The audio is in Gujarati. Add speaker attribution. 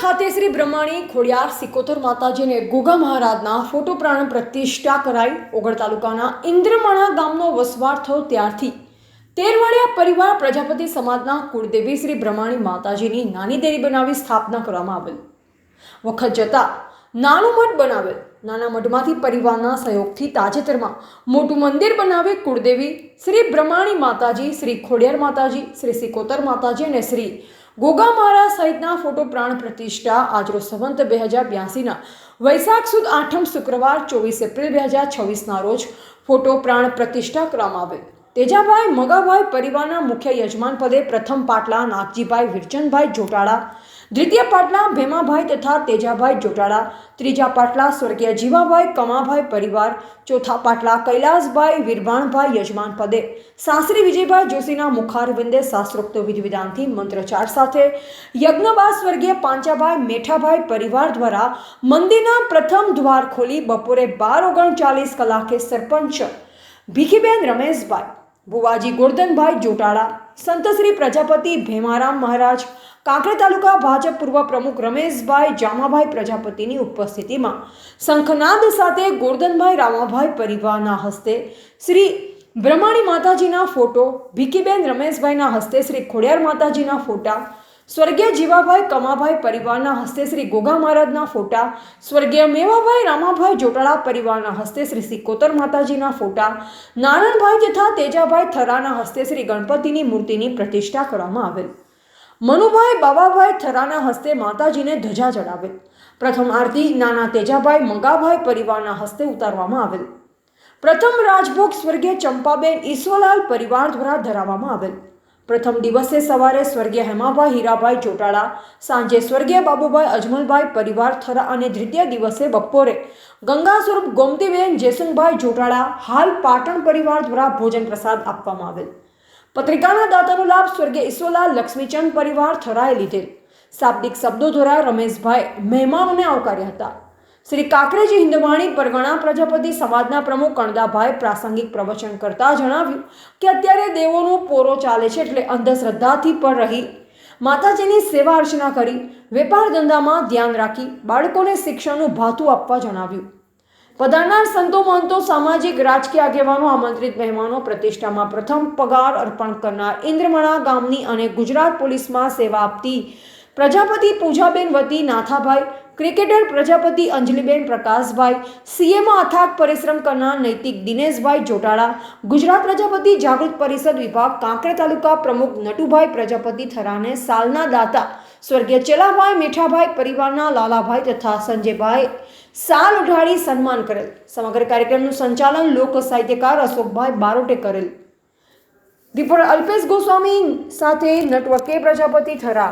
Speaker 1: ખાતે શ્રી બ્રહ્માણી ખોડિયાર સિકોતર માતાજીને ગોગા મહારાજના ફોટો પ્રાણ પ્રતિષ્ઠા કરાઈ. ઓગળ તાલુકાના ઇન્દ્રમણા ગામનો વસવાટ થયો ત્યારથી તેરવાડિયા પરિવાર પ્રજાપતિ સમાજના કુળદેવી શ્રી બ્રહ્માણી માતાજીની નાની દેરી બનાવી સ્થાપના કરવામાં આવેલ. વખત જતા નાનું મઠ બનાવેલ. નાના મઠમાંથી પરિવારના સહયોગથી તાજેતરમાં મોટું મંદિર બનાવી કુળદેવી શ્રી બ્રહ્માણી માતાજી, શ્રી ખોડિયાર માતાજી, શ્રી સિકોતર માતાજી અને શ્રી ગોગા મહારાજ સહિતના ફોટો પ્રાણ પ્રતિષ્ઠા આજરોજ સંવંત 2082ના વૈશાખ સુદ 8મ શુક્રવાર 24 એપ્રિલ 2026ના રોજ ફોટો પ્રાણ પ્રતિષ્ઠા કરવામાં આવેલ. તેજાભાઈ મગાભાઈ પરિવારના મુખ્ય યજમાન પદે પ્રથમ પાટલા નાગજીભાઈ વિરચંદભાઈ જોટાળા, દ્વિતીય પાટલા ભેમાભાઈ તથા તેજાભાઈ જોટાળા, ત્રીજા પાટલા સ્વર્ગીય જીવાભાઈ કમાભાઈ પરિવાર, ચોથા પાટલા કૈલાસભાઈ વીરભાણભાઈ યજમાન પદે સાસરી વિજયભાઈ જોશીના મુખારવિંદે શાસ્ત્રોક્ત વિધિવિધાનથી મંત્રોચ્ચાર સાથે યજ્ઞ બાદ સ્વર્ગીય પાંચાભાઈ મેઠાભાઈ પરિવાર દ્વારા મંદિરના પ્રથમ દ્વાર ખોલી બપોરે 12:39 કલાકે સરપંચ ભીખીબેન રમેશભાઈ, ભુવાજી ગોરધનભાઈ જોટાળા, સંતશ્રી પ્રજાપતિ ભેમારામ મહારાજ, કાંકરેજ તાલુકા ભાજપ પૂર્વ પ્રમુખ રમેશભાઈ જામાભાઈ પ્રજાપતિની ઉપસ્થિતિમાં શંખનાદ સાથે ગોરધનભાઈ રામાભાઈ પરિવારના હસ્તે શ્રી બ્રહ્માણી માતાજીના ફોટો, ભીખીબેન રમેશભાઈના હસ્તે શ્રી ખોડિયાર માતાજીના ફોટા, સ્વર્ગીય જીવાભાઈ કમાભાઈ પરિવારના હસ્તે શ્રી ગોગા મહારાજના ફોટા, સ્વર્ગીય મેવાભાઈ રામાભાઈ જોટાળા પરિવારના હસ્તે શ્રી સિકોતર માતાજીના ફોટા, નારાયણભાઈ તથા તેજાભાઈ થરાના હસ્તે શ્રી ગણપતિની મૂર્તિની પ્રતિષ્ઠા કરવામાં આવેલ. મનુભાઈ બાબાભાઈ થરાના હસ્તે માતાજીને ધજા ચડાવેલ. પ્રથમ આરતી નાના તેજાભાઈ મંગાભાઈ પરિવારના હસ્તે ઉતારવામાં આવેલ. પ્રથમ રાજભોગ સ્વર્ગીય ચંપાબેન ઈશ્વરલાલ પરિવાર દ્વારા ધરાવવામાં આવેલ. પ્રથમ દિવસે સવારે સ્વર્ગીય હેમાભાઈ હીરાભાઈ જોટાળા, સાંજે સ્વર્ગીય બાબુભાઈ અજમલભાઈ પરિવાર થરા અને દ્વિતીય દિવસે બપોરે ગંગા સ્વરૂપ ગોમતીબેન જેસંગભાઈ જોટાળા હાલ પાટણ પરિવાર દ્વારા ભોજન પ્રસાદ આપવામાં આવેલ. પત્રિકાના દાતાનો લાભ સ્વર્ગીય ઈશ્વરલાલ લક્ષ્મીચંદ પરિવાર થરાએ લીધેલ. શાબ્દિક શબ્દો દ્વારા રમેશભાઈ મહેમાનોને આવકાર્યા હતા. શ્રી કાંકરેજ હિંદવાણી પરગણા પ્રજાપતિ સમાજના પ્રમુખ કણદાભાઈ પ્રાસંગિક પ્રવચન કરતા જણાવ્યું કે અત્યારે દેવોનો પોરો ચાલે છે, એટલે અંધશ્રદ્ધાથી પર રહી માતાજીની સેવા અર્ચના કરી વેપાર ધંધામાં ધ્યાન રાખી બાળકોને શિક્ષણનું ભાથું આપવા જણાવ્યું. પધારનાર સંતો મહંતો, સામાજિક રાજકીય આગેવાનો, આમંત્રિત મહેમાનો, પ્રતિષ્ઠામાં પ્રથમ પગાર અર્પણ કરનાર ઇન્દ્રમણા ગામની અને ગુજરાત પોલીસમાં સેવા આપતી પ્રજાપતિ પૂજાબેન વતી નાથાભાઈ, ક્રિકેટર પ્રજાપતિ અંજલિબેન પ્રકાશભાઈ, સીએમાં અથાગ પરિશ્રમ કરનાર નૈતિક દિનેશભાઈ જોટાળા, ગુજરાત પ્રજાપતિ જાગૃત પરિષદ વિભાગ કાંકરેજ તાલુકા પ્રમુખ નટુભાઈ પ્રજાપતિ થરાને સાલના દાતા સ્વર્ગીય ચેલાભાઈ મેઠાભાઈ પરિવારના લાલાભાઈ તથા સંજયભાઈ સાલ ઉઢાડી સન્માન કરેલ. સમગ્ર કાર્યક્રમનું સંચાલન લોક સાહિત્યકાર અશોકભાઈ બારોટે કરેલ. રિપોર્ટર અલ્પેશ ગોસ્વામી સાથે નટવકે પ્રજાપતિ થરા.